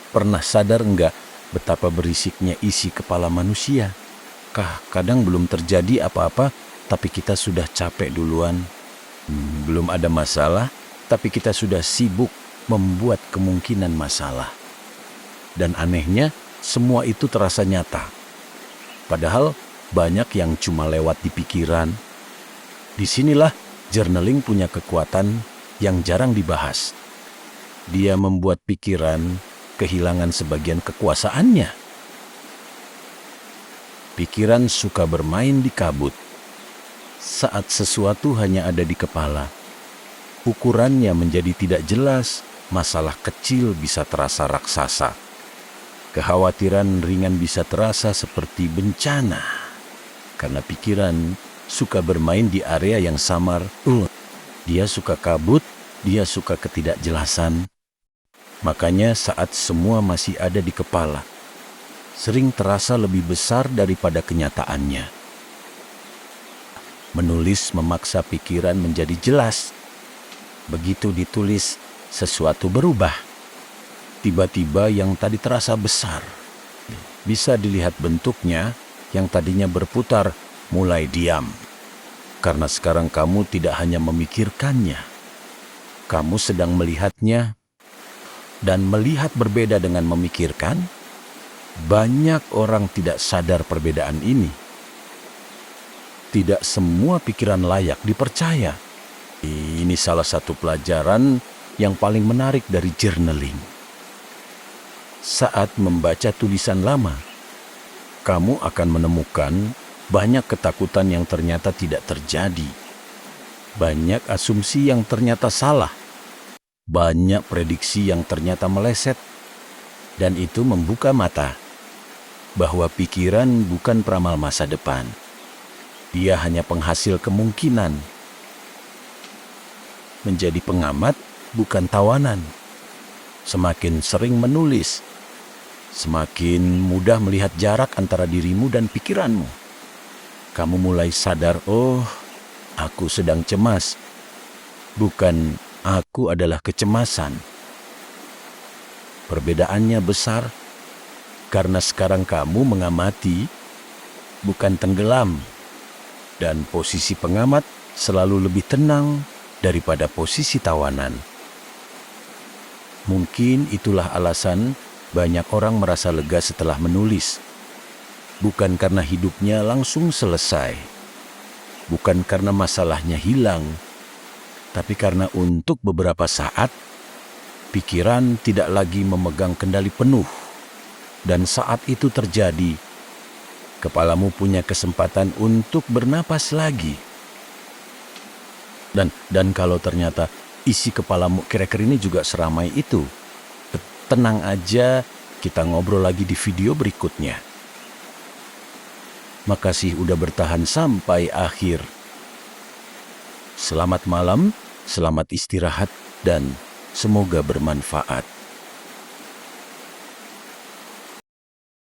Pernah sadar enggak betapa berisiknya isi kepala manusia? Kadang belum terjadi apa-apa, tapi kita sudah capek duluan. Belum ada masalah, tapi kita sudah sibuk membuat kemungkinan masalah. Dan anehnya, semua itu terasa nyata. Padahal banyak yang cuma lewat di pikiran. Disinilah journaling punya kekuatan yang jarang dibahas. Dia membuat pikiran kehilangan sebagian kekuasaannya. Pikiran suka bermain di kabut. Saat sesuatu hanya ada di kepala, ukurannya menjadi tidak jelas, masalah kecil bisa terasa raksasa. Kekhawatiran ringan bisa terasa seperti bencana. Karena pikiran suka bermain di area yang samar. Dia suka kabut, dia suka ketidakjelasan. Makanya saat semua masih ada di kepala, sering terasa lebih besar daripada kenyataannya. Menulis memaksa pikiran menjadi jelas. Begitu ditulis, sesuatu berubah. Tiba-tiba yang tadi terasa besar, bisa dilihat bentuknya yang tadinya berputar mulai diam. Karena sekarang kamu tidak hanya memikirkannya, kamu sedang melihatnya. Dan melihat berbeda dengan memikirkan, banyak orang tidak sadar perbedaan ini. Tidak semua pikiran layak dipercaya. Ini salah satu pelajaran yang paling menarik dari journaling. Saat membaca tulisan lama, kamu akan menemukan banyak ketakutan yang ternyata tidak terjadi. Banyak asumsi yang ternyata salah. Banyak prediksi yang ternyata meleset. Dan itu membuka mata bahwa pikiran bukan peramal masa depan. Dia hanya penghasil kemungkinan. Menjadi pengamat bukan tawanan. Semakin sering menulis, semakin mudah melihat jarak antara dirimu dan pikiranmu. Kamu mulai sadar, aku sedang cemas. Bukan aku adalah kecemasan. Perbedaannya besar karena sekarang kamu mengamati, bukan tenggelam. Dan posisi pengamat selalu lebih tenang daripada posisi tawanan. Mungkin itulah alasan banyak orang merasa lega setelah menulis. Bukan karena hidupnya langsung selesai. Bukan karena masalahnya hilang. Tapi karena untuk beberapa saat, pikiran tidak lagi memegang kendali penuh. Dan saat itu terjadi, kepalamu punya kesempatan untuk bernapas lagi. Dan kalau ternyata isi kepalamu kira-kira ini juga seramai itu, tenang aja, kita ngobrol lagi di video berikutnya. Makasih udah bertahan sampai akhir. Selamat malam, selamat istirahat, dan semoga bermanfaat.